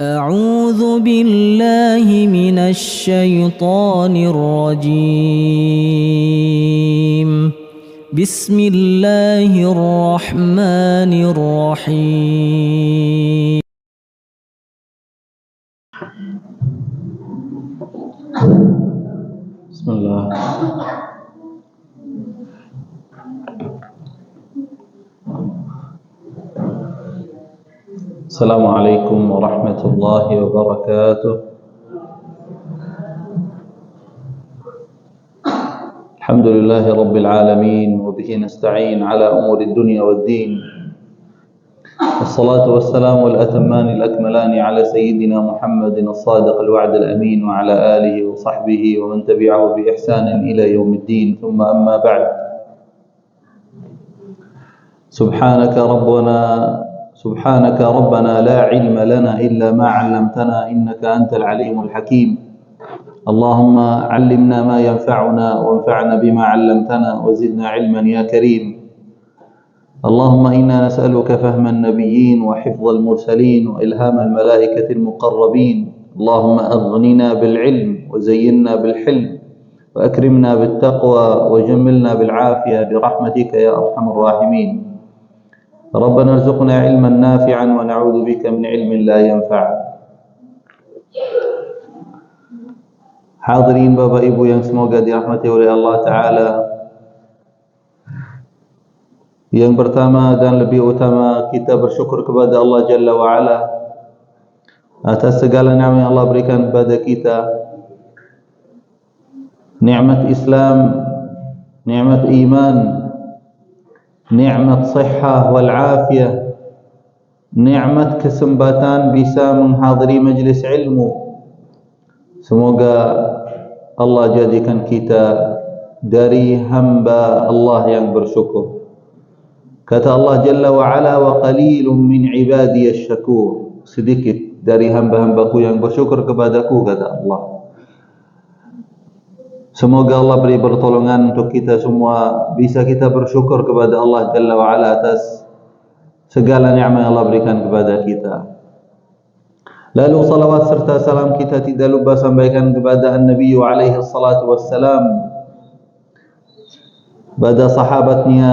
أعوذ بالله من الشيطان الرجيم. بسم الله الرحمن الرحيم. بسم الله. السلام عليكم ورحمة الله وبركاته. الحمد لله رب العالمين، وبه نستعين على أمور الدنيا والدين، والصلاة والسلام والأتمان الأكملان على سيدنا محمد الصادق الوعد الأمين، وعلى آله وصحبه ومن تبعه بإحسان إلى يوم الدين. ثم أما بعد، سبحانك ربنا لا علم لنا إلا ما علمتنا إنك أنت العليم الحكيم. اللهم علمنا ما ينفعنا وانفعنا بما علمتنا وزدنا علما يا كريم. اللهم إنا نسألك فهم النبيين وحفظ المرسلين وإلهام الملائكة المقربين. اللهم أغننا بالعلم وزينا بالحلم وأكرمنا بالتقوى وجملنا بالعافية برحمتك يا أرحم الراحمين. ربنا ارزقنا علما نافعا ونعوذ بك من علم لا ينفع. Hadirin Bapak Ibu yang semoga dirahmati oleh Allah Ta'ala, yang pertama dan lebih utama, kita bersyukur kepada Allah Jalla wa'ala atas segala nikmat yang Allah berikan kepada kita. Nikmat Islam, nikmat iman, nikmat sihah wal afiyah, nikmat kesempatan bisa menghadiri majlis ilmu. Semoga Allah jadikan kita dari hamba Allah yang bersyukur. Kata Allah Jalla wa'ala, wa qalilun min ibadiyas syakur, sedikit dari hamba-hambaku yang bersyukur kepadaku, kata Allah. Semoga Allah beri pertolongan untuk kita semua, bisa kita bersyukur kepada Allah Jalla wa'ala atas segala nikmat yang Allah berikan kepada kita. Lalu salawat serta salam kita tidak lupa sampaikan kepada An-Nabi alaihi salatu wassalam, pada sahabatnya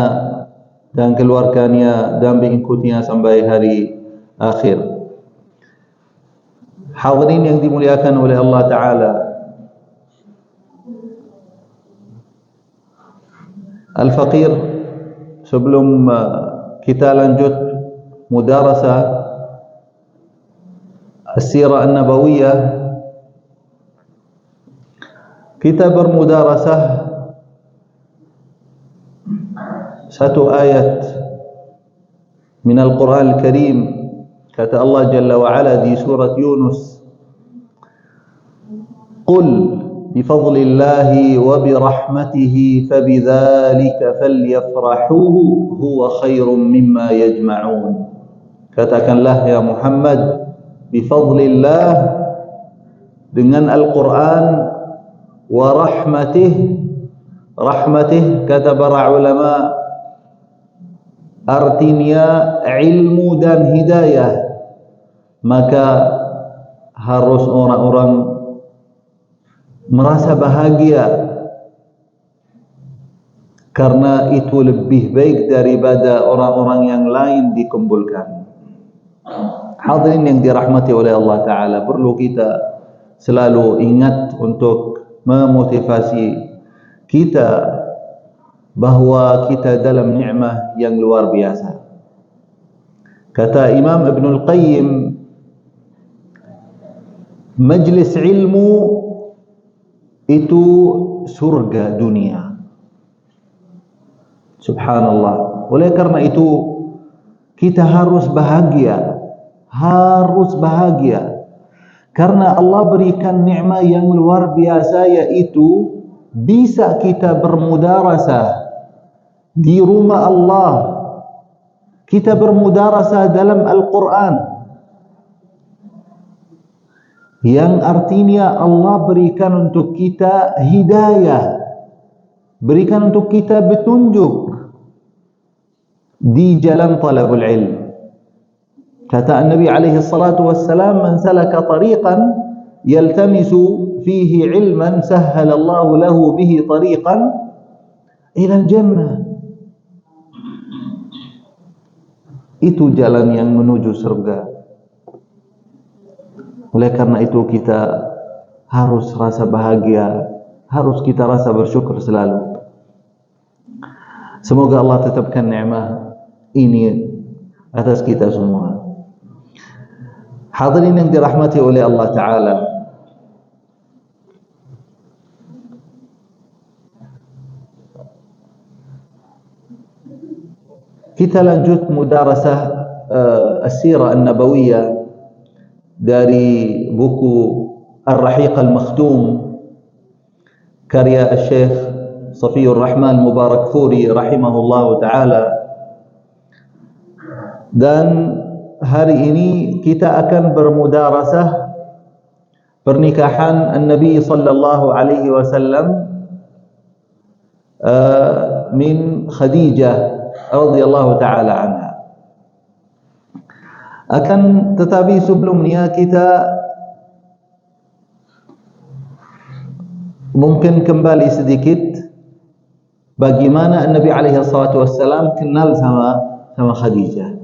dan keluarganya dan pengikutnya sampai hari akhir. Hadirin yang dimuliakan oleh Allah Ta'ala, Al-Faqir, sebelum kita lanjut mudarasah As-Sirah An-Nabawiyah, kita bermudarasah satu ayat min Al-Quran Al-Karim. Kata Allah Jalla wa'ala di surat Yunus, Qul bifadlillahi wa birahmatihi fabidhalika falyafrahuhu huwa khairum mimma yajma'un. Katakanlah ya Muhammad, bifadlillah, dengan Al-Quran, wa rahmatih, rahmatih kata para ulama artinya ilmu dan hidayah. Maka harus orang-orang merasa bahagia, karena itu lebih baik daripada orang-orang yang lain dikumpulkan. Hadirin yang dirahmati oleh Allah Ta'ala, perlu kita selalu ingat untuk memotivasi kita bahawa kita dalam nikmat yang luar biasa. Kata Imam Ibnul Qayyim, majlis ilmu itu surga dunia. Subhanallah. Oleh karena itu kita harus bahagia, karena Allah berikan nikmat yang luar biasa, yaitu bisa kita bermudarasah di rumah Allah, kita bermudarasah dalam Al-Quran, yang artinya Allah berikan untuk kita hidayah, berikan untuk kita petunjuk di jalan talabul ilm. Kata Nabi alaihi salatu wassalam, "Man salaka tariqan yaltamisu fihi ilman sahhala Allah lahu bihi tariqan ila al-jannah." Itu jalan yang menuju surga. Oleh karena itu kita harus rasa bahagia, harus kita rasa bersyukur selalu. Semoga Allah tetapkan nikmat ini atas kita semua. Hadirin yang dirahmati oleh Allah Ta'ala, kita lanjut mudarasah as-sirah an-nabawiyah dari buku Ar-Rahiq Al-Makhtum karya Syekh Safiyur Rahman Mubarakfuri rahimahullahu ta'ala. Dan hari ini kita akan bermudarasah pernikahan An-Nabi sallallahu alaihi wasallam min Khadijah radhiyallahu ta'ala anha. Akan tetapi sebelumnya kita mungkin kembali sedikit bagaimana Nabi alaihi salatu wassalam kenal sama Khadijah.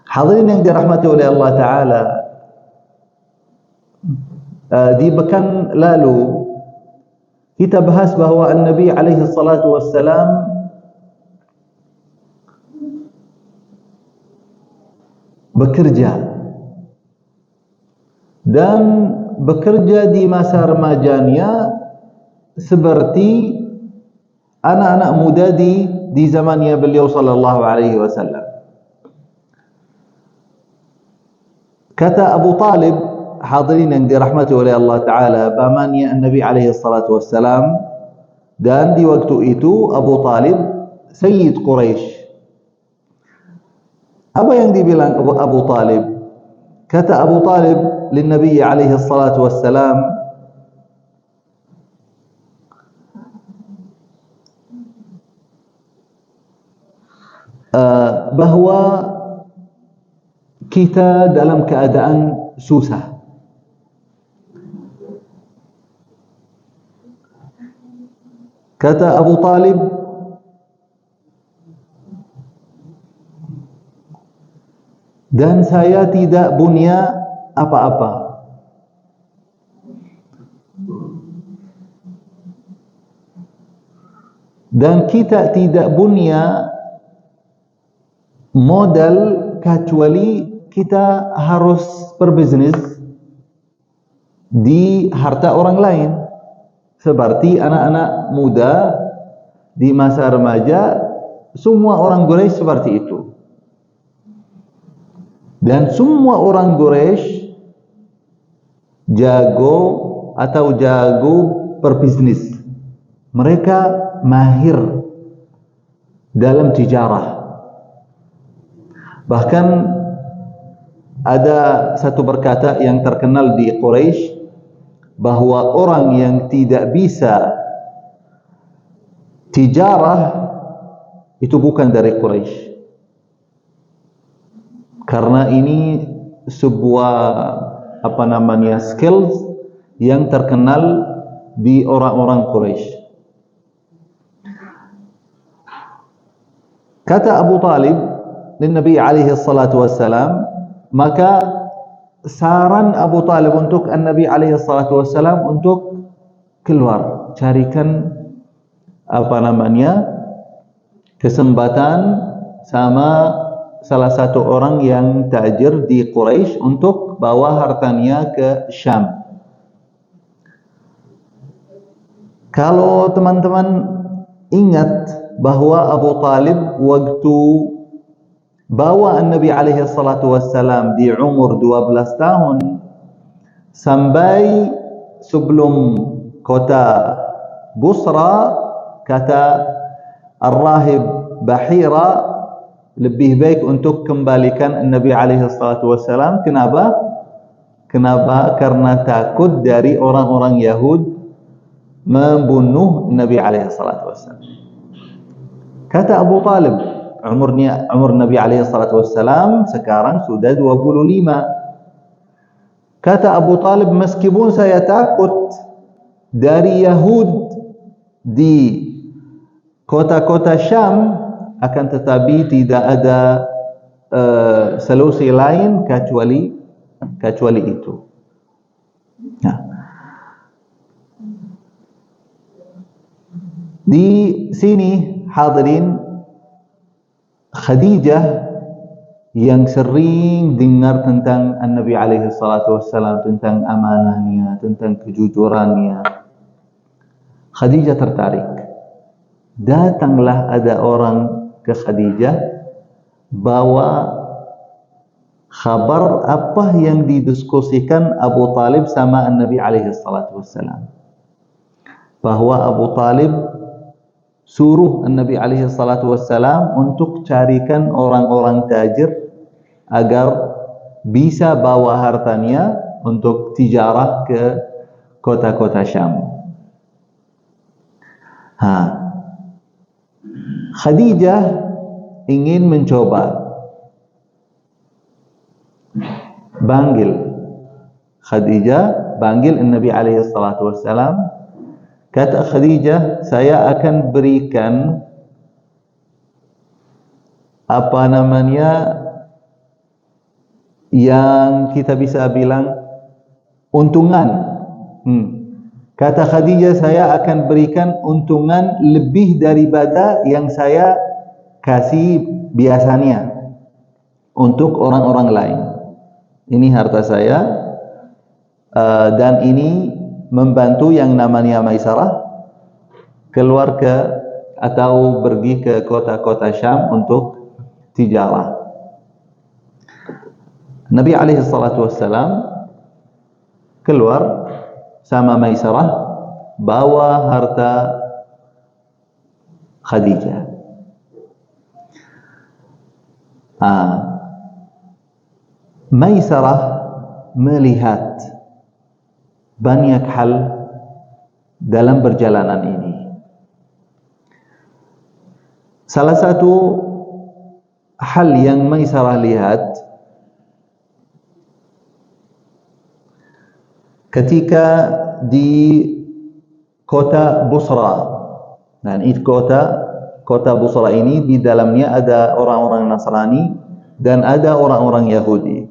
Hadirin yang dirahmati oleh Allah Ta'ala, di pekan lalu kita bahas bahawa Nabi alaihi salatu wassalam bekerja, dan bekerja di masa remajanya seperti anak-anak muda di zamannya beliau sallallahu alaihi wasallam. Kata Abu Talib, hadirin yang dirahmati oleh Allah Ta'ala, pamannya Nabi alaihi salatu wassalam, dan di waktu itu Abu Talib Sayyid Quraisy. Apa yang dibilang Abu Talib? Kata Abu Talib lin Nabi alaihi salatu wassalam, bahwa kita dalam keadaan susah. Kata Abu Talib, dan saya tidak punya apa-apa. Dan kita tidak punya modal kecuali kita harus berbisnis di harta orang lain. Seperti anak-anak muda di masa remaja, semua orang Quraisy seperti itu. Dan semua orang Quraisy jago berbisnis. Mereka mahir dalam tijarah. Bahkan ada satu perkata yang terkenal di Quraisy, bahwa orang yang tidak bisa tijarah itu bukan dari Quraisy. Karena ini sebuah skills yang terkenal di orang-orang Quraisy. Kata Abu Talib dan Nabi alaihi salatu wassalam, maka saran Abu Talib untuk Nabi alaihi salatu wassalam untuk keluar, carikan kesempatan sama salah satu orang yang tajir di Quraisy untuk bawa hartanya ke Syam. Kalau teman-teman ingat bahwa Abu Talib waktu bawa Nabi alaihi salatu wassalam di umur 12 tahun sampai sebelum kota Busra, kata Ar-Rahib Bahira, lebih baik untuk kembalikan Nabi alaihi salatu wassalam. Kenapa? Karena takut dari orang-orang Yahud membunuh Nabi alaihi salatu wassalam. Kata Abu Talib, umur Nabi alaihi salatu wassalam sekarang sudah 25. Kata Abu Talib, meskipun saya takut dari Yahud di kota-kota Syam, akan tetapi tidak ada solusi lain kecuali itu. Nah, di sini hadirin, Khadijah yang sering dengar tentang Nabi alaihi salatu wassalam, tentang amanahnya, tentang kejujurannya, Khadijah tertarik. Datanglah ada orang ke Khadijah bawa khabar apa yang didiskusikan Abu Talib sama Nabi alaihi salatu wassalam, bahwa Abu Talib suruh Nabi alaihi salatu wassalam untuk carikan orang-orang tajir agar bisa bawa hartanya untuk tijarah ke kota-kota Syam. Khadijah ingin mencoba, Khadijah panggil Nabi alaihi salatu wassalam. Kata Khadijah, saya akan berikan yang kita bisa bilang untungan. Kata Khadijah, saya akan berikan untungan lebih daripada yang saya kasih biasanya untuk orang-orang lain. Ini harta saya, dan ini membantu yang namanya Maisarah keluar atau pergi ke kota-kota Syam untuk tijarah. Nabi alaihi salatu wassalam keluar sama Maisarah bawa harta Khadijah. Maisarah melihat banyak hal dalam perjalanan ini. Salah satu hal yang Maisarah lihat ketika di kota Busra. Dan itu kota Busra ini di dalamnya ada orang-orang Nasrani dan ada orang-orang Yahudi.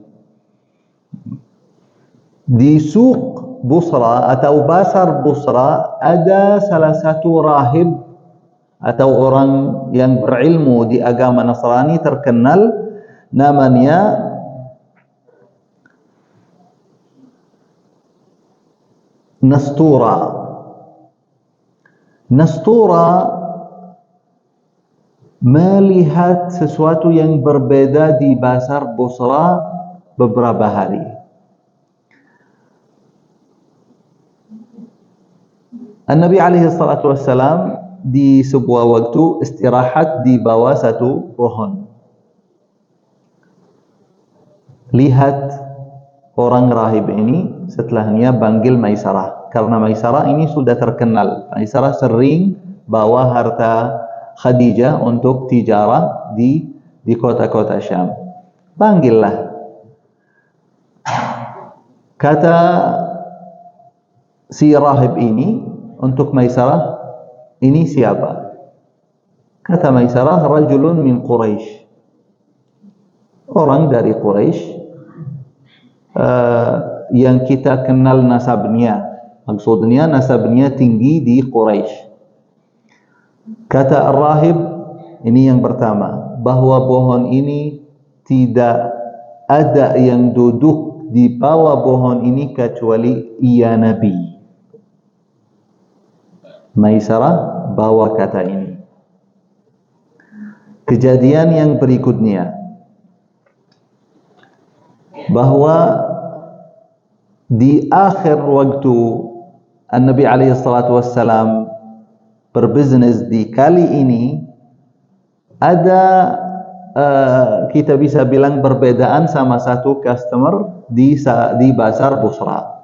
Di Suq Busra atau Pasar Busra ada salah satu rahib atau orang yang berilmu di agama Nasrani terkenal, namanya Nastura. Nastura melihat sesuatu yang berbeda di Pasar Busra beberapa hari. Nabi alaihi salatu wassalam di sebuah waktu istirahat di bawah satu pohon. Lihat orang rahib ini, setelahnya panggil Maisarah, karena Maisarah ini sudah terkenal. Maisarah sering bawa harta Khadijah untuk tijarah di kota-kota Syam. Panggillah. Kata si rahib ini untuk Maisarah, ini siapa? Kata Maisarah, rajulun min Quraisy, orang dari Quraisy, yang kita kenal nasabnya, maksudnya nasabnya tinggi di Quraisy. Kata rahib ini yang pertama, bahwa pohon ini tidak ada yang duduk di bawah pohon ini kecuali ia Nabi. Maisarah bawa kata ini. Kejadian yang berikutnya, bahwa di akhir waktu Nabi alaihi salatu wassalam berbisnis di kali ini, ada kita bisa bilang perbedaan sama satu customer di Pasar Busra.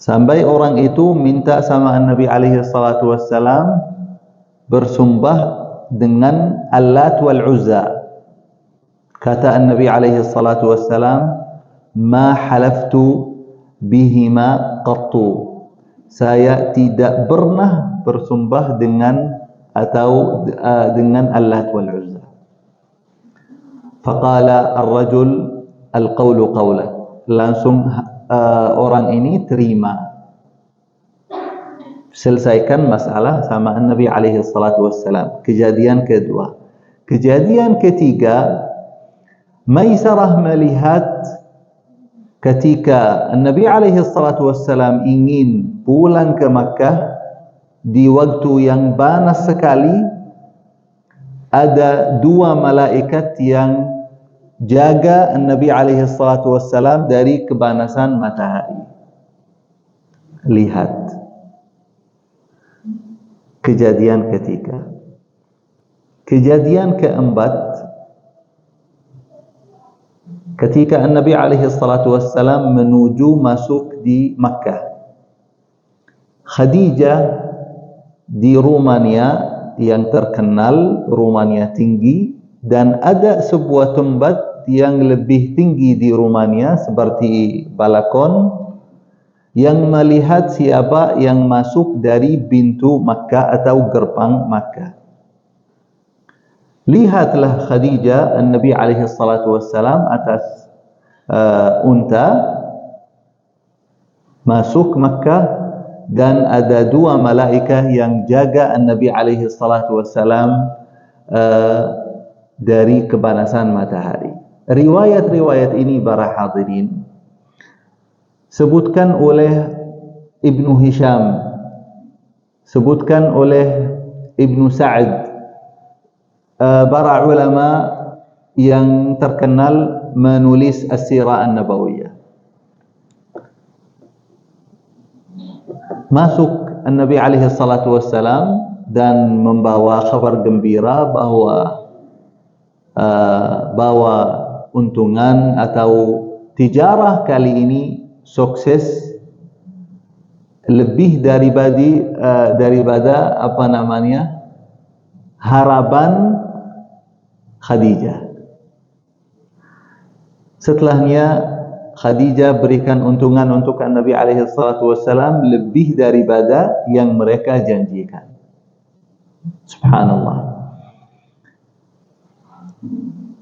Sampai orang itu minta sama Nabi alaihi salatu wassalam bersumpah dengan Al-Lat wal-Uzza. Kata Nabi alaihi salatu wassalam, ma halaftu bihima qattu. Saya tidak pernah bersumpah dengan dengan Al-Lat wal-Uzza. Faqala ar-rajul al-qawlu qawla. Langsung orang ini terima, selesaikan masalah sama Nabi alaihi salatu wassalam. Kejadian kedua. Kejadian ketiga, Maisarah melihat ketika Nabi alaihi salatu wassalam ingin pulang ke Makkah di waktu yang panas sekali, ada dua malaikat yang jaga Nabi alaihi salatu wassalam dari kepanasan matahari. Lihat kejadian ketiga. Kejadian keempat, ketika Nabi alaihi salatu wassalam menuju masuk di Makkah, Khadijah di Rumania yang terkenal, Rumania tinggi, dan ada sebuah tempat yang lebih tinggi di Rumania seperti balkon yang melihat siapa yang masuk dari pintu Makkah atau gerbang Makkah. Lihatlah Khadijah Nabi alaihi salatu wassalam atas unta masuk Makkah, dan ada dua malaikat yang jaga Nabi alaihi salatu wassalam dari kepanasan matahari. Riwayat-riwayat ini para hadirin sebutkan oleh Ibnu Hisham, sebutkan oleh Ibnu Sa'ad, para ulama yang terkenal menulis as-sirah an-nabawiyah. Masuk Nabi alaihi salatu wassalam dan membawa kabar gembira bahwa untungan atau tijarah kali ini sukses lebih daripada harapan Khadijah. Setelahnya Khadijah berikan untungan untuk Nabi alaihi salatu wassalam lebih daripada yang mereka janjikan. Subhanallah.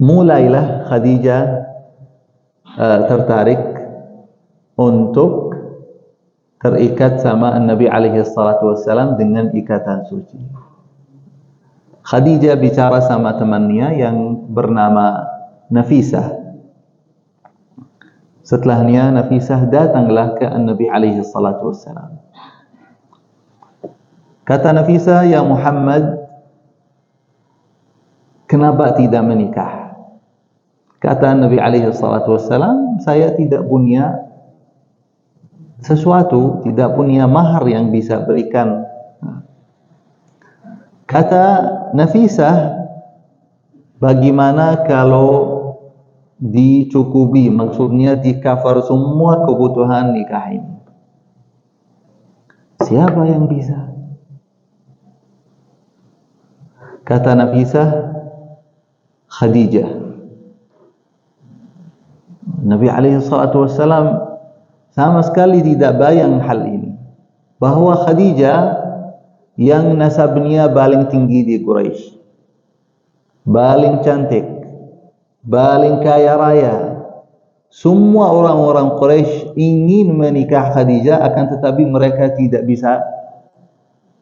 Mulailah Khadijah tertarik untuk terikat sama Nabi alaihi salatu wassalam dengan ikatan suci. Khadijah bicara sama temannya yang bernama Nafisah. Setelahnya Nafisah datanglah ke Nabi alaihi salatu wassalam. Kata Nafisah, ya Muhammad, kenapa tidak menikah? Kata Nabi alaihi salatu wassalam, saya tidak punya sesuatu, tidak punya mahar yang bisa berikan. Kata Nafisah, bagaimana kalau dicukupi, maksudnya di cover semua kebutuhan nikah ini? Siapa yang bisa? Kata Nafisah, Khadijah. Nabi alaihi salatu wassalam sama sekali tidak bayang hal ini, bahwa Khadijah yang nasabnya paling tinggi di Quraisy, paling cantik, paling kaya raya, semua orang-orang Quraisy ingin menikah Khadijah, akan tetapi mereka tidak bisa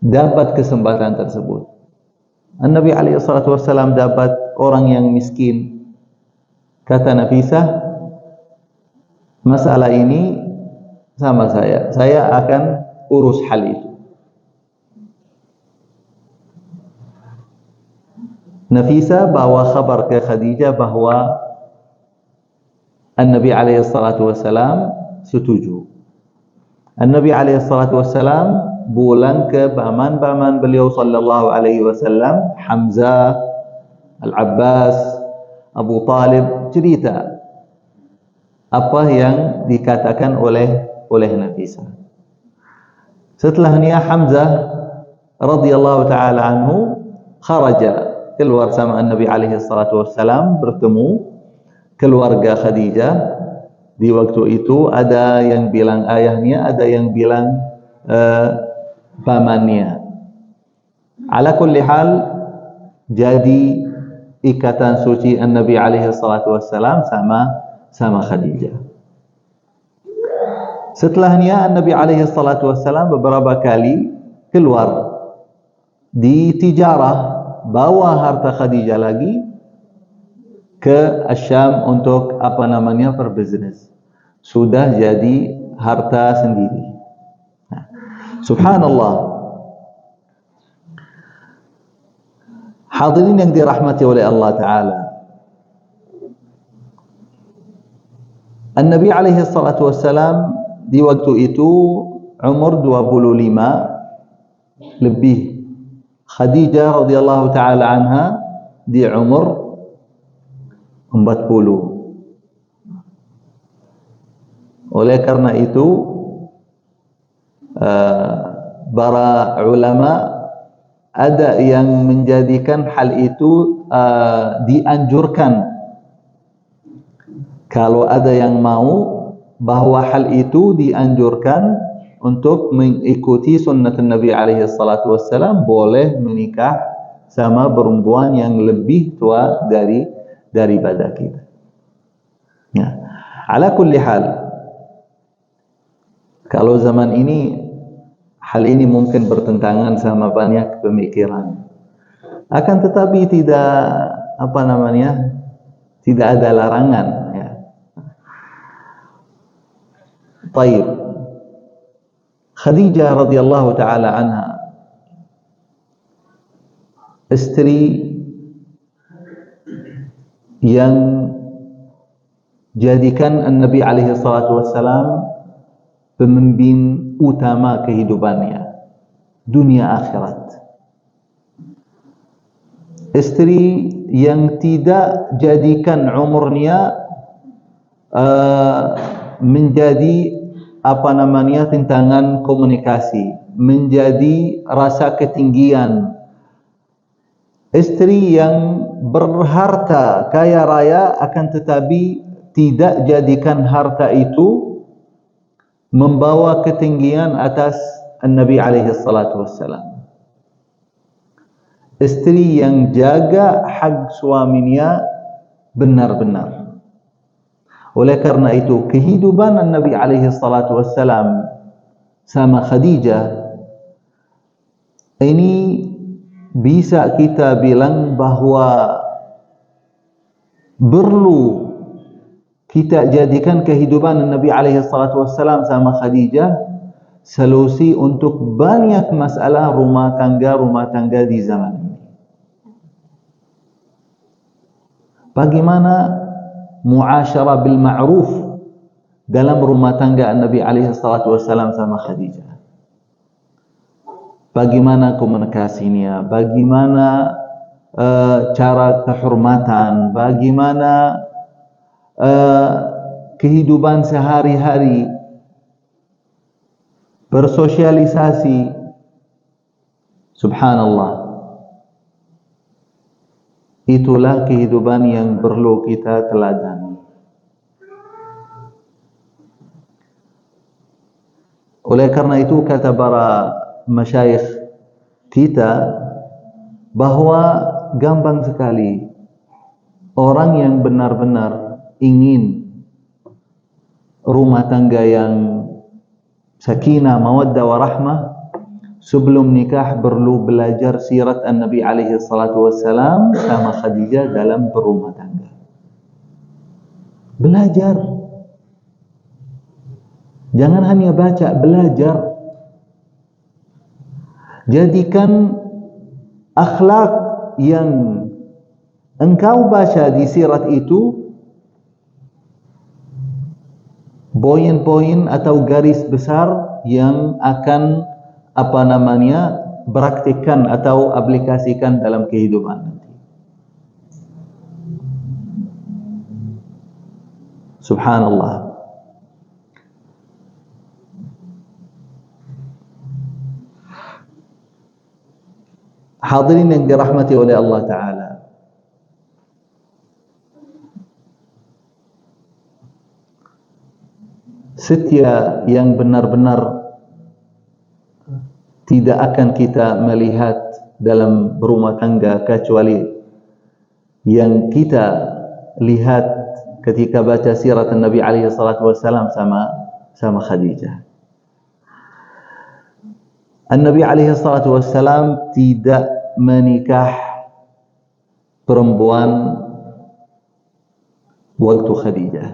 dapat kesempatan tersebut. Nabi alaihi salatu wassalam dapat orang yang miskin. Kata Nafisah, masalah ini sama saya akan urus hal itu. Nafisah bawa kabar ke Khadijah bahwa Nabi alaihi salatu wassalam setuju. Nabi alaihi salatu wassalam pulang ke paman-paman beliau sallallahu alaihi wasallam, Hamzah, Al-Abbas, Abu Talib, cerita apa yang dikatakan oleh Nafisah. Setelahnya Hamzah radhiyallahu taala anhu kharaja keluar sama Nabi alaihi salatu wassalam, bertemu keluarga Khadijah. Di waktu itu ada yang bilang ayahnya, ada yang bilang pamannya. Ala kulli hal, jadi ikatan suci Nabi alaihi salatu wassalam sama Khadijah. Setelahnya Nabi alaihi salatu wassalam beberapa kali keluar di tijarah, bawa harta Khadijah lagi ke Syam untuk berbisnis. Sudah jadi harta sendiri. Subhanallah. Hadirin yang dirahmati oleh Allah Ta'ala, Nabi alaihi salatu wassalam di waktu itu umur 25 lebih. Khadijah radhiyallahu ta'ala anha di umur 40. Oleh karena itu para ulama ada yang menjadikan hal itu dianjurkan. Kalau ada yang mau bahwa hal itu dianjurkan untuk mengikuti sunnah Nabi alaihi salatu wassalam, boleh menikah sama perempuan yang lebih tua daripada kita. Ya. Ala kulli hal, kalau zaman ini hal ini mungkin bertentangan sama banyak pemikiran. Akan tetapi tidak tidak ada larangan, ya. Baik. Khadijah radhiyallahu taala anha, istri yang jadikan Nabi alaihi salatu wassalam pemimpin utama kehidupannya, dunia akhirat. Istri yang tidak jadikan umurnya menjadi tentangan komunikasi, menjadi rasa ketinggian. Istri yang berharta kaya raya, akan tetapi tidak jadikan harta itu membawa ketinggian atas Nabi alaihi salatu wassalam. Istri yang jaga hak suaminya benar-benar. Oleh karena itu, kehidupan Nabi alaihi salatu wassalam sama Khadijah ini bisa kita bilang bahwa perlu kita jadikan kehidupan Nabi alaihi salatu wassalam sama Khadijah solusi untuk banyak masalah rumah tangga di zaman ini. Bagaimana muasyarah bil ma'ruf dalam rumah tangga Nabi alaihi salatu wassalam sama Khadijah? Bagaimana komunikasinya? Bagaimana cara kehormatan? Bagaimana kehidupan sehari-hari, bersosialisasi? Subhanallah. Itulah kehidupan yang perlu kita teladani. Oleh karena itu kata para masyayikh kita bahwa gampang sekali orang yang benar-benar ingin rumah tangga yang sakinah, mawaddah warahmah, sebelum nikah perlu belajar sirat Nabi alaihi salatu wassalam sama Khadijah dalam berumah tangga. Belajar. Jangan hanya baca, belajar. Jadikan akhlak yang engkau baca di sirat itu poin-poin atau garis besar yang akan praktikkan atau aplikasikan dalam kehidupan nanti. Subhanallah. Hadirin yang dirahmati oleh Allah Ta'ala, setia yang benar-benar tidak akan kita melihat dalam berumah tangga kecuali yang kita lihat ketika baca sirat Nabi alaihi salatu wassalam sama Khadijah. Nabi alaihi salatu wassalam tidak menikah perempuan waktu Khadijah.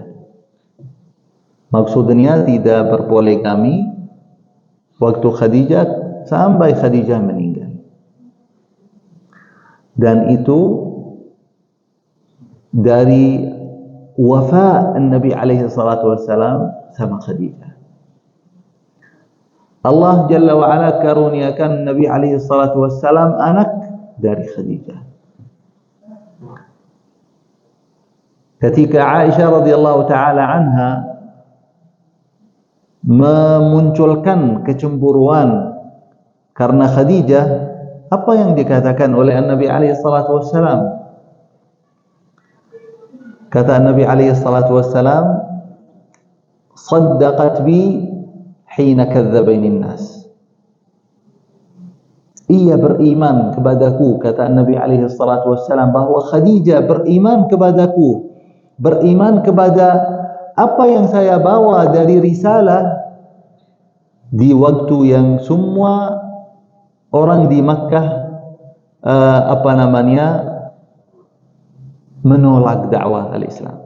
Maksudnya tidak berpoligami waktu Khadijah sampai Khadijah meninggal. Dan itu dari wafa Nabi alaihi salatu wassalam sama Khadijah. Allah Jalla wa'ala karuniakan Nabi alaihi salatu wassalam anak dari Khadijah. Ketika Aisyah radhiyallahu ta'ala anha memunculkan kecemburuan karena Khadijah, apa yang dikatakan oleh Nabi alaihi salatu wassalam? Kata Nabi alaihi salatu wassalam, "Saddaqat bi hina kadzdabani an-nas." Ia beriman kepadaku, kata Nabi alaihi salatu wassalam, bahwa Khadijah beriman kepadaku, beriman kepada apa yang saya bawa dari risalah di waktu yang semua orang di Makkah menolak dakwah al-Islam.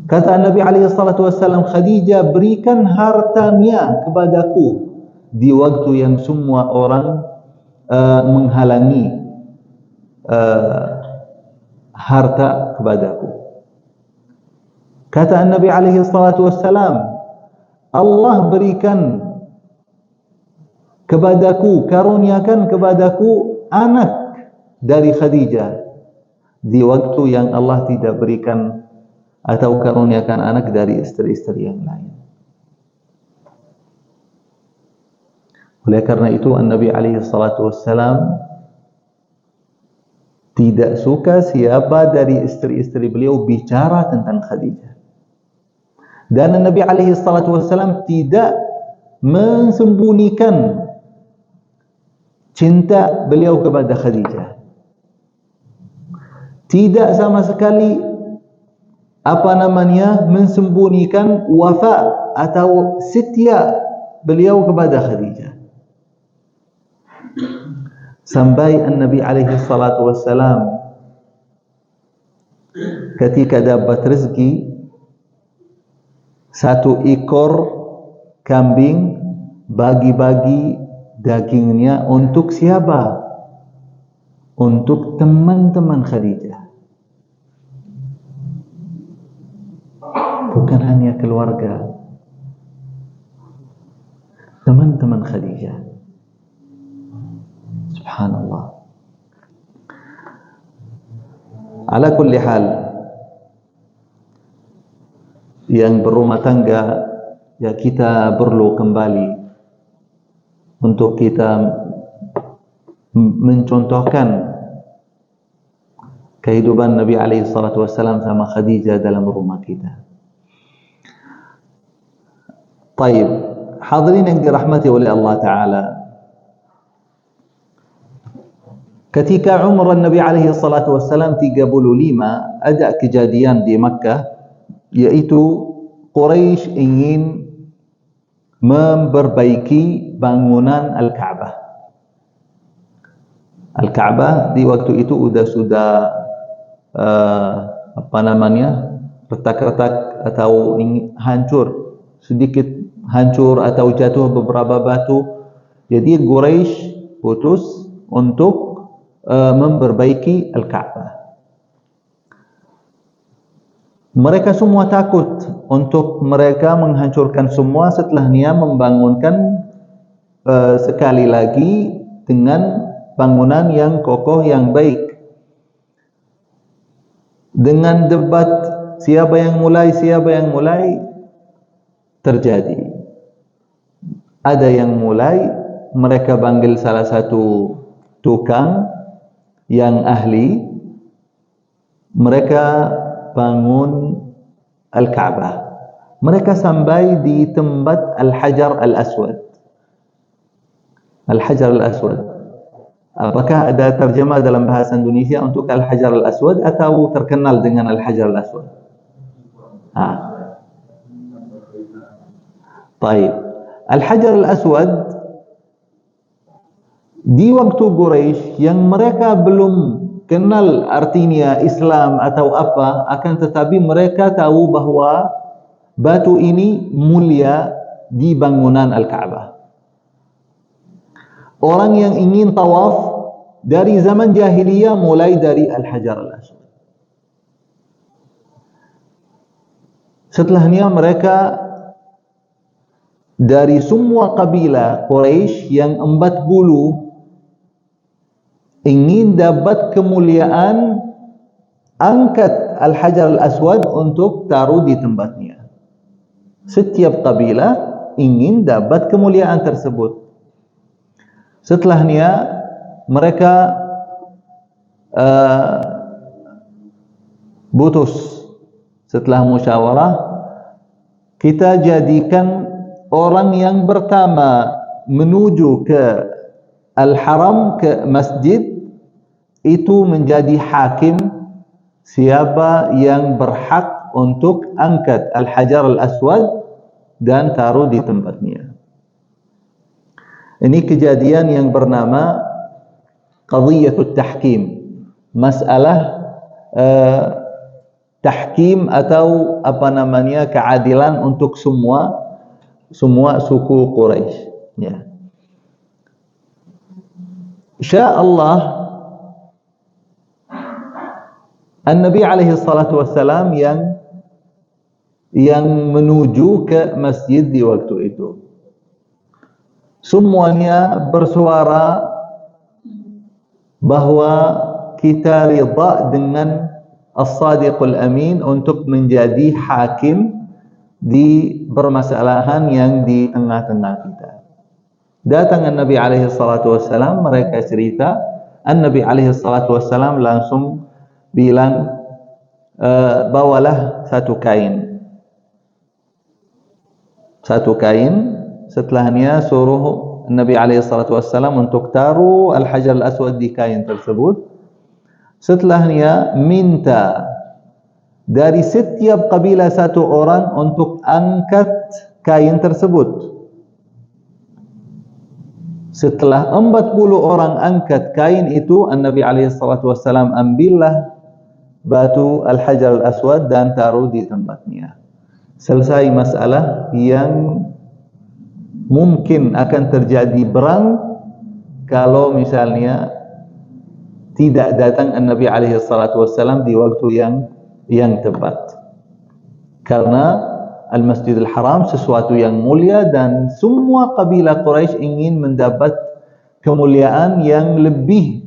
Kata Nabi alaihi salatu wassalam, Khadijah berikan hartanya kepadaku di waktu yang semua orang menghalangi harta kepadaku. Kata Nabi alaihi salatu wassalam, Allah berikan kepadaku, karuniakan kepadaku anak dari Khadijah di waktu yang Allah tidak berikan atau karuniakan anak dari istri-istri yang lain. Oleh karena itu Nabi alaihi salatu wassalam tidak suka siapa dari istri-istri beliau bicara tentang Khadijah. Dan Nabi alaihi salatu wassalam tidak mensembunyikan cinta beliau kepada Khadijah. Tidak sama sekali mensembunyikan wafa atau setia beliau kepada Khadijah. Sampai Nabi alaihi salatu wassalam ketika dapat rezeki satu ekor kambing, bagi-bagi dagingnya untuk siapa? Untuk teman-teman Khadijah. Bukan hanya keluarga, teman-teman Khadijah. Subhanallah. Ala kulli hal, yang berumah tangga, ya kita perlu kembali untuk kita mencontohkan kehidupan Nabi alaihi salatu wassalam sama Khadijah dalam rumah kita. Baik, hadirin yang dirahmati oleh Allah Ta'ala, ketika umur Nabi alaihi salatu wassalam 35, ada kejadian di Makkah, yaitu Quraisy ingin memperbaiki bangunan Al-Ka'bah. Al-Ka'bah di waktu itu sudah retak-retak atau hancur, sedikit hancur atau jatuh beberapa batu. Jadi Quraisy putus untuk memperbaiki Al-Ka'bah. Mereka semua takut untuk mereka menghancurkan semua setelah dia membangunkan sekali lagi dengan bangunan yang kokoh, yang baik. Dengan debat siapa yang mulai terjadi. Ada yang mulai, mereka panggil salah satu tukang yang ahli, mereka bangun Al-Ka'bah. mereka sampai di tempat Al-Hajar Al-Aswad. Al-Hajar Al-Aswad. Apakah ada terjemah dalam bahasa Indonesia untuk Al-Hajar Al-Aswad atau terkenal dengan Al-Hajar Al-Aswad? Baik. Al-Hajar Al-Aswad di waktu Quraisy yang mereka belum kenal artinya Islam atau apa, akan tetapi mereka tahu bahawa batu ini mulia di bangunan Al-Ka'bah. Orang yang ingin tawaf dari zaman jahiliyah mulai dari Al-Hajar Al-Aswad. Setelahnya mereka dari semua kabilah Quraisy yang 40 ingin dapat kemuliaan, angkat Al-Hajar Al-Aswad untuk taruh di tempatnya. Setiap kabilah ingin dapat kemuliaan tersebut. Setelahnya mereka putus setelah musyawarah, kita jadikan orang yang pertama menuju ke Al-Haram, ke masjid, itu menjadi hakim siapa yang berhak untuk angkat Al-Hajar Al-Aswad dan taruh di tempatnya. Ini kejadian yang bernama Qadhiyatut Tahkim, masalah tahkim atau apa namanya, keadilan untuk semua suku Quraisy. Ya. InsyaAllah An-Nabi alaihi salatu wassalam yang menuju ke masjid di waktu itu. Semuanya bersuara bahawa kita rida dengan As-Sadiqul Amin untuk menjadi hakim di permasalahan yang di tengah-tengah kita. Datang Nabi alaihi salatu wassalam, mereka cerita, Nabi alaihi salatu wassalam langsung bilang, bawalah satu kain. Setelahnya suruh Nabi alaihi salatu wassalam untuk taruh Al-Hajar Al-Aswad di kain tersebut. Setelahnya minta dari setiap kabilah satu orang untuk angkat kain tersebut. Setelah 40 orang angkat kain itu, Nabi alaihi salatu wassalam ambillah batu Al-Hajar Al-Aswad dan taruh di tempatnya. Selesai masalah yang mungkin akan terjadi perang kalau misalnya tidak datang Nabi alaihi salatu wassalam di waktu yang tepat. Karena Al-Masjidil Haram sesuatu yang mulia dan semua kabilah Quraisy ingin mendapat kemuliaan yang lebih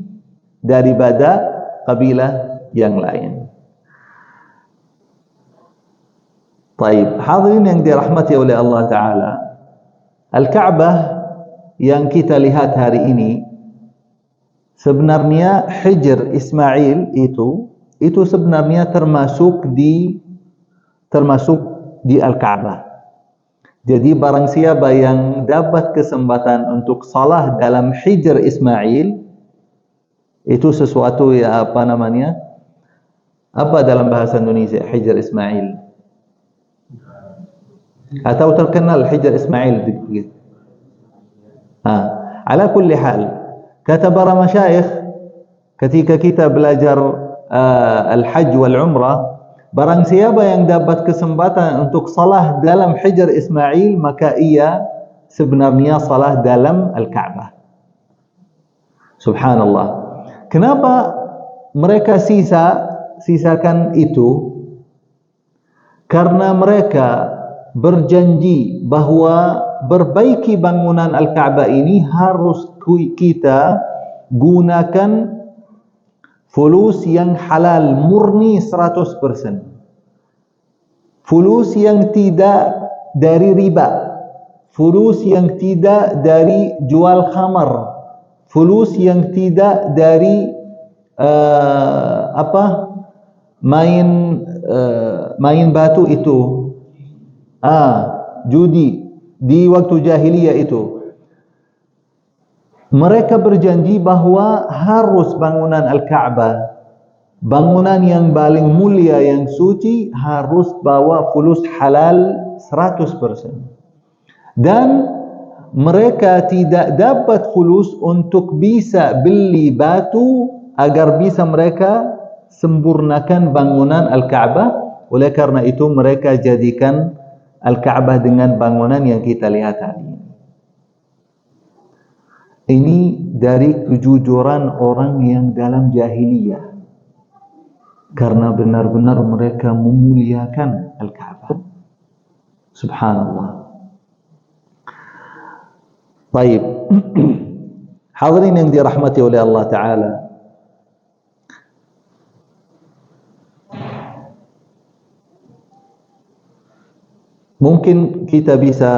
daripada kabilah yang lain. Baik, hadirin yang dirahmati oleh Allah Ta'ala, Al-Ka'bah yang kita lihat hari ini, sebenarnya Hijr Ismail itu sebenarnya termasuk di Al-Ka'bah. Jadi barang siapa yang dapat kesempatan untuk salah dalam Hijr Ismail, itu sesuatu ya apa namanya? Apa dalam bahasa Indonesia Hijr Ismail? Atau terkenal Hijr Ismail begitu. Ala kulli hal, kata para masyayikh ketika kita belajar Al-Hajj wal-Umrah, barang siapa yang dapat kesempatan untuk salah dalam Hijr Ismail, maka ia sebenarnya salah dalam Al-Ka'bah. Subhanallah. Kenapa mereka sisakan itu? Karena mereka berjanji bahawa perbaiki bangunan Al-Ka'bah ini harus kita gunakan fulus yang halal, murni 100%. Fulus yang tidak dari riba, fulus yang tidak dari jual khamar, fulus yang tidak dari main batu itu, Judi di waktu jahiliyah itu. Mereka berjanji bahawa harus bangunan Al-Ka'bah, bangunan yang paling mulia, yang suci, harus bawa fulus halal 100%. Dan mereka tidak dapat fulus untuk bisa beli batu agar bisa mereka sempurnakan bangunan Al-Ka'bah. Oleh karena itu mereka jadikan Al-Ka'bah dengan bangunan yang kita lihat hari ini. Ini dari kejujuran orang yang dalam jahiliyah, karena benar-benar mereka memuliakan Al-Ka'bah. Subhanallah. Baik. Hadirin yang dirahmati oleh Allah Ta'ala, mungkin kita bisa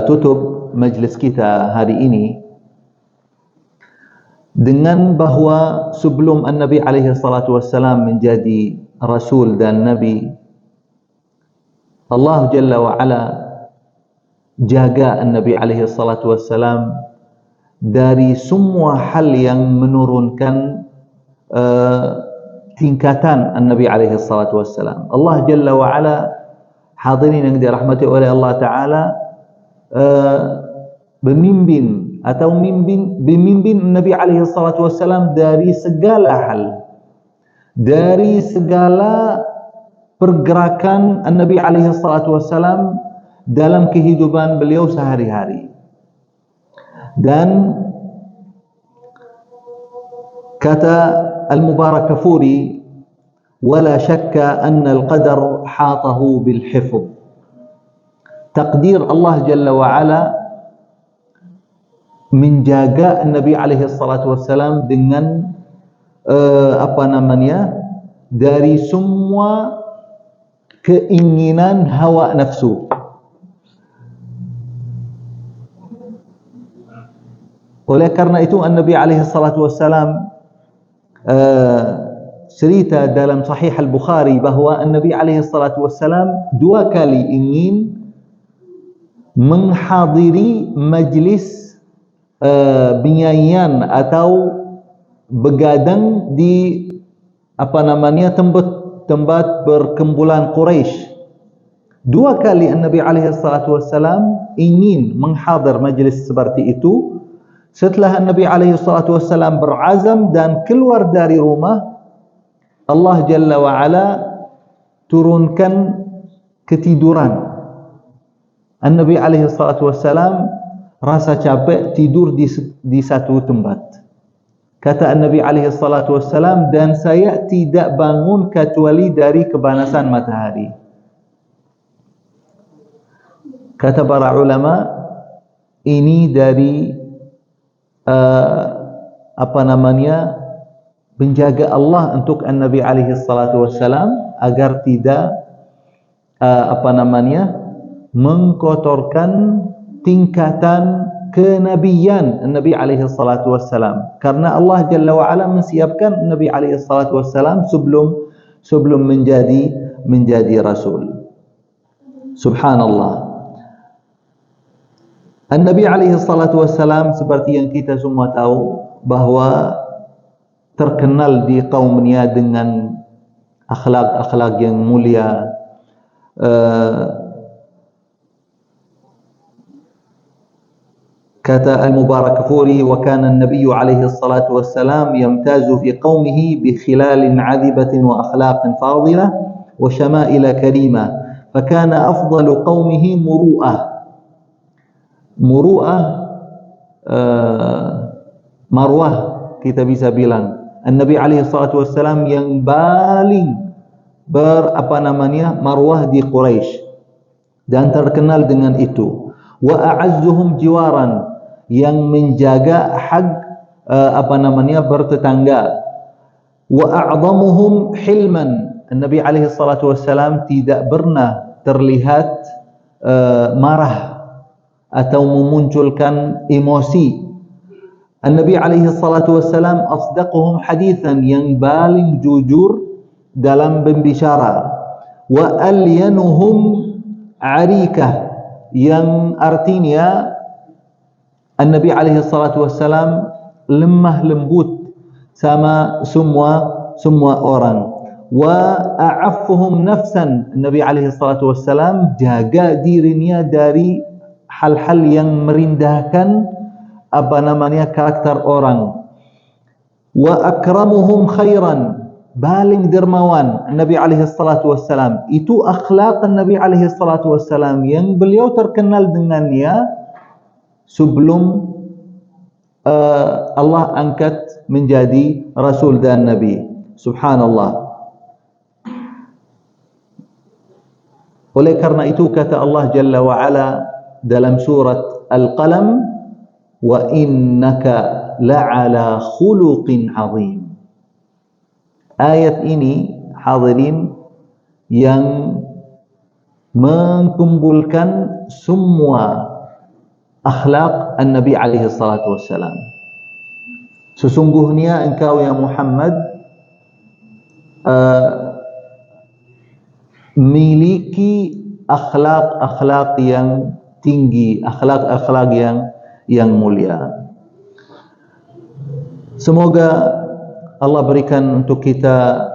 tutup majlis kita hari ini dengan bahawa sebelum An-Nabi alaihi salatu wassalam menjadi Rasul dan Nabi, Allah Jalla wa'ala jaga An-Nabi alaihi salatu wassalam dari semua hal yang menurunkan tingkatan An-Nabi alaihi salatu wassalam. Allah Jalla wa'ala, hadirin yang dirahmati oleh Allah Ta'ala, bermimpin atau memimpin Nabi alaihi salatu wassalam dari segala hal, dari segala pergerakan Nabi alaihi salatu wassalam dalam kehidupan beliau sehari-hari. Dan kata Al-Mubarakfuri, wala syakka anna al-qadar hatahu bil hifz. Takdir Allah Jalla wa'ala menjaga Nabi alaihi salatu wassalam dengan dari semua keinginan hawa nafsu. Oleh karena itu Nabi alaihi salatu wassalam cerita dalam Sahih Al-Bukhari bahawa Nabi alaihi salatu wassalam 2 kali ingin menghadiri majlis penyanyian atau begadang di tempat berkumpulan Quraisy. 2 kali Nabi alaihi salatu wassalam ingin menghadir majlis seperti itu. Setelah Nabi alaihi salatu wassalam berazam dan keluar dari rumah, Allah Jalla wa'ala turunkan ketiduran. Nabi alaihi salatu wassalam rasa capek, tidur di satu tempat. Kata Nabi alaihi salatu wassalam, dan saya tidak bangun kecuali dari kepanasan matahari. Kata para ulama, ini dari menjaga Allah untuk Nabi alaihi salatu wassalam agar tidak mengkotorkan tingkatan kenabian Nabi alaihi salatu wassalam. Karena Allah Jalla wa'ala mensiapkan Nabi alaihi salatu wassalam sebelum menjadi Rasul. Subhanallah. Nabi alaihi salatu wassalam, seperti yang kita semua tahu, bahawa terkenal di kaumnya dengan akhlak-akhlak yang mulia. Kata Al-Mubarakfuri, wa kana an-nabiy alaihi salatu wassalam yamtazu fi qaumihi bi khilalin 'adibatin wa akhlaqin fadilah wa syama'ila karimah, fa kana afdalu qaumihi muru'ah. Marwah, kita bisa bilang Nabi alaihi salatu wassalam yang paling marwah di Quraisy dan terkenal dengan itu. Wa a'azzuhum jiwaran, yang menjaga hak bertetangga. Wa a'zamuhum hilman, Nabi alaihi salatu wassalam tidak pernah terlihat marah atau memunculkan emosi. Nabi alaihi salatu wassalam asdaquhum hadithan, yang paling jujur dalam berbicara. wa alyanuhum arikah, yang artinya An-Nabi alaihi salatu wassalam lemah lembut sama semua orang. Wa a'affuhum nafsan, Nabi alaihi salatu wassalam jaga dirinya dari hal-hal yang merendahkan karakter orang. Wa akramuhum khairan, paling dermawan Nabi alaihi salatu wassalam. Itu akhlak Nabi alaihi salatu wassalam yang beliau terkenal dengannya sebelum Allah angkat menjadi Rasul dan Nabi. Subhanallah. Oleh karena itu kata Allah Jalla wa'ala dalam surat Al-Qalam, wa innaka la'ala khuluqin azim. Ayat ini hadirin yang mengumpulkan semua akhlak An-Nabi alaihi salatu wassalam. Sesungguhnya engkau ya Muhammad miliki akhlak-akhlak yang tinggi, akhlak-akhlak yang mulia. Semoga Allah berikan untuk kita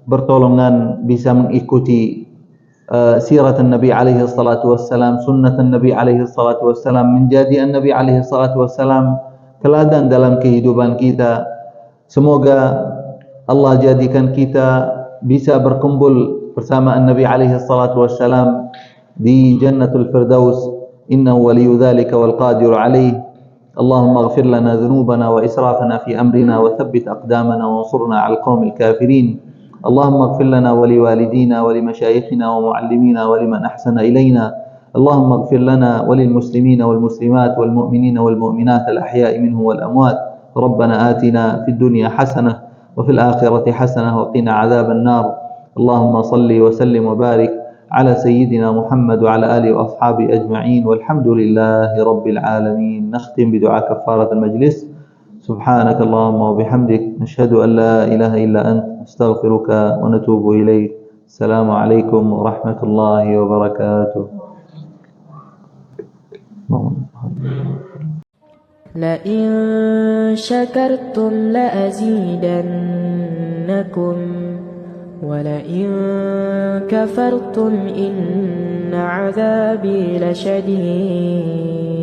pertolongan bisa mengikuti sirat Nabi alaihi salatu wassalam, sunnah Nabi alaihi salatu wassalam, menjadi Nabi alaihi salatu wassalam teladan dalam kehidupan kita. Semoga Allah jadikan kita bisa berkumpul bersama Nabi alaihi salatu wassalam di Jannatul Firdaus. Innahu waliyyu dzalika wal qadiru alaih. Allahumma ighfir lana dhunubana wa israfana fi amrina wa thabbit aqdamana wa ansurna 'alal qaumil kafirin. اللهم اغفر لنا ولوالدينا ولمشايخنا ومعلمينا ولمن أحسن إلينا. اللهم اغفر لنا وللمسلمين والمسلمات والمؤمنين والمؤمنات الأحياء منهم والأموات. ربنا آتنا في الدنيا حسنة وفي الآخرة حسنة وقنا عذاب النار. اللهم صل وسلم وبارك على سيدنا محمد وعلى آله وأصحابه أجمعين والحمد لله رب العالمين. نختم بدعاء كفارة المجلس. سبحانك اللهم وبحمدك نشهد أن لا إله إلا أنت نستغفرك ونتوب إليك. السلام عليكم ورحمة الله وبركاته. لئن شكرتم لأزيدنكم ولئن كفرتم إن عذابي لشديد